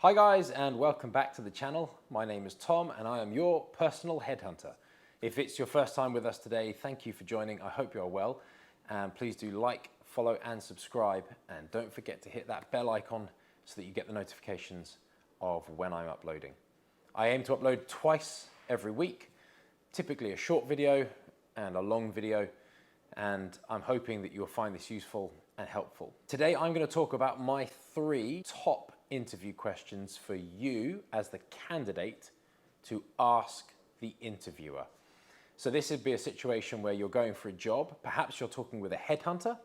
Hi guys, and welcome back to the channel. My name is Tom and I am your personal headhunter. If it's your first time with us today, thank you for joining. I hope you're well, and please do like, follow and subscribe, and don't forget to hit that bell icon so that you get the notifications of when I'm uploading. I aim to upload twice every week, typically a short video and a long video, and I'm hoping that you'll find this useful and helpful. Today I'm going to talk about my 3 top interview questions for you as the candidate to ask the interviewer. So this would be a situation where you're going for a job. Perhaps you're talking with a headhunter.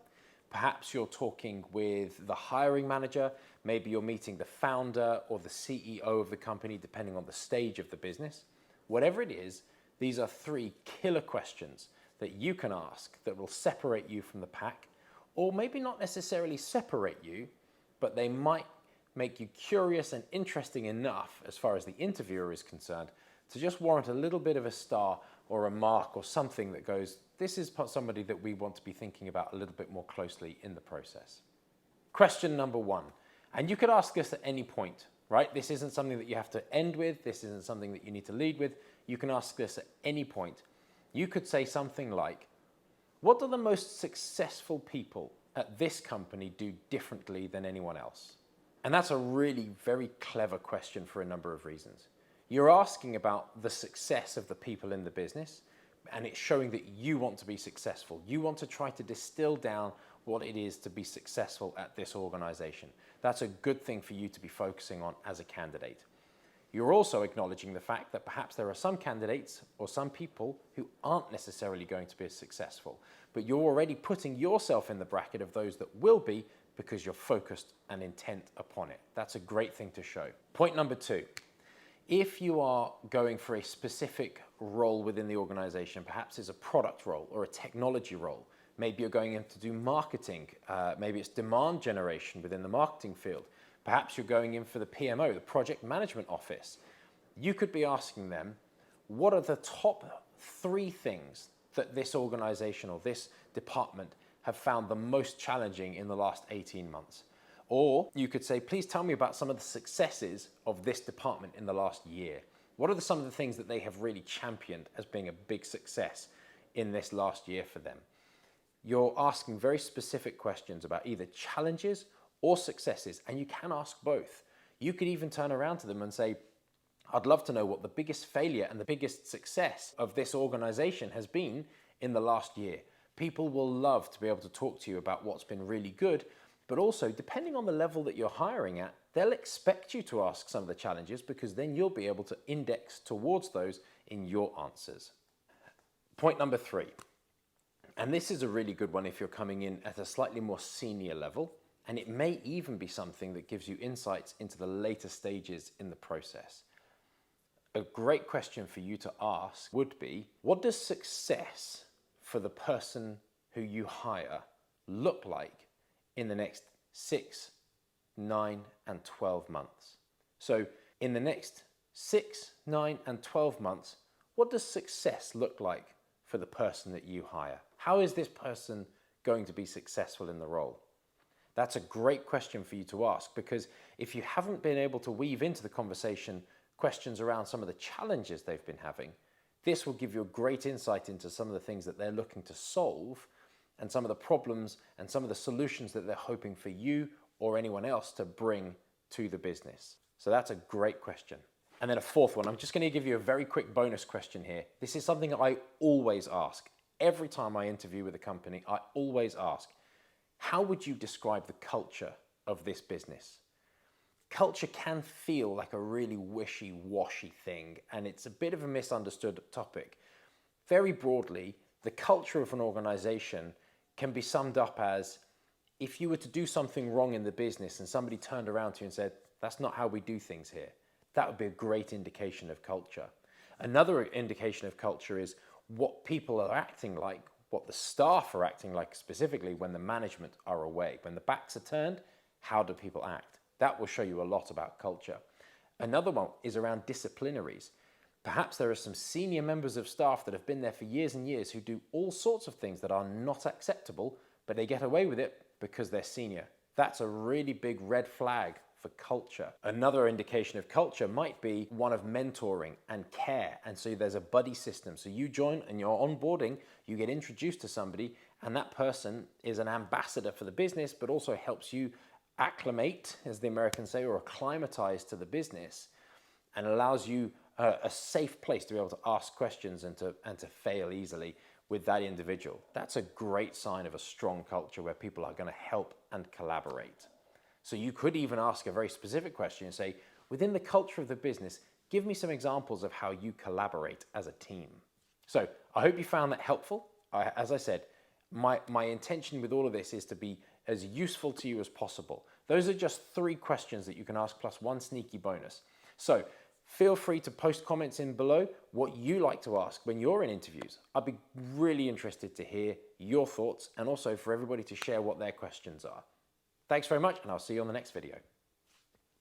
Perhaps you're talking with the hiring manager. Maybe you're meeting the founder or the CEO of the company, depending on the stage of the business. Whatever it is, these are 3 killer questions that you can ask that will separate you from the pack, or maybe not necessarily separate you, but they might make you curious and interesting enough as far as the interviewer is concerned to just warrant a little bit of a star or a mark or something that goes, this is somebody that we want to be thinking about a little bit more closely in the process. Question number 1, and you could ask this at any point, right? This isn't something that you have to end with. This isn't something that you need to lead with. You can ask this at any point. You could say something like, what do the most successful people at this company do differently than anyone else? And that's a really very clever question for a number of reasons. You're asking about the success of the people in the business, and it's showing that you want to be successful. You want to try to distill down what it is to be successful at this organization. That's a good thing for you to be focusing on as a candidate. You're also acknowledging the fact that perhaps there are some candidates or some people who aren't necessarily going to be as successful, but you're already putting yourself in the bracket of those that will be because you're focused and intent upon it. That's a great thing to show. Point number 2, if you are going for a specific role within the organization, perhaps it's a product role or a technology role, maybe you're going in to do marketing, maybe it's demand generation within the marketing field, perhaps you're going in for the PMO, the project management office, you could be asking them, what are the top 3 things that this organization or this department have found the most challenging in the last 18 months? Or you could say, please tell me about some of the successes of this department in the last year. What are some of the things that they have really championed as being a big success in this last year for them? You're asking very specific questions about either challenges or successes, and you can ask both. You could even turn around to them and say, I'd love to know what the biggest failure and the biggest success of this organization has been in the last year. People will love to be able to talk to you about what's been really good, but also depending on the level that you're hiring at, they'll expect you to ask some of the challenges because then you'll be able to index towards those in your answers. Point number 3, and this is a really good one if you're coming in at a slightly more senior level, and it may even be something that gives you insights into the later stages in the process. A great question for you to ask would be, what does success for the person who you hire look like in the next 6, 9, and 12 months? So in the next 6, 9, and 12 months, what does success look like for the person that you hire? How is this person going to be successful in the role? That's a great question for you to ask, because if you haven't been able to weave into the conversation questions around some of the challenges they've been having, this will give you a great insight into some of the things that they're looking to solve and some of the problems and some of the solutions that they're hoping for you or anyone else to bring to the business. So that's a great question. And then a 4th one, I'm just going to give you a very quick bonus question here. This is something I always ask. Every time I interview with a company, I always ask, how would you describe the culture of this business? Culture can feel like a really wishy-washy thing, and it's a bit of a misunderstood topic. Very broadly, the culture of an organization can be summed up as, if you were to do something wrong in the business and somebody turned around to you and said, that's not how we do things here, that would be a great indication of culture. Another indication of culture is what people are acting like, what the staff are acting like specifically when the management are away. When the backs are turned, how do people act? That will show you a lot about culture. Another one is around disciplinaries. Perhaps there are some senior members of staff that have been there for years and years who do all sorts of things that are not acceptable, but they get away with it because they're senior. That's a really big red flag for culture. Another indication of culture might be one of mentoring and care. And so there's a buddy system. So you join and you're onboarding, you get introduced to somebody, and that person is an ambassador for the business, but also helps you acclimate, as the Americans say, or acclimatize to the business, and allows you a safe place to be able to ask questions and to fail easily with that individual. That's a great sign of a strong culture where people are going to help and collaborate. So you could even ask a very specific question and say, within the culture of the business, give me some examples of how you collaborate as a team. So I hope you found that helpful. As I said, my intention with all of this is to be as useful to you as possible. Those are just 3 questions that you can ask plus 1 sneaky bonus. So feel free to post comments in below what you like to ask when you're in interviews. I'd be really interested to hear your thoughts and also for everybody to share what their questions are. Thanks very much, and I'll see you on the next video.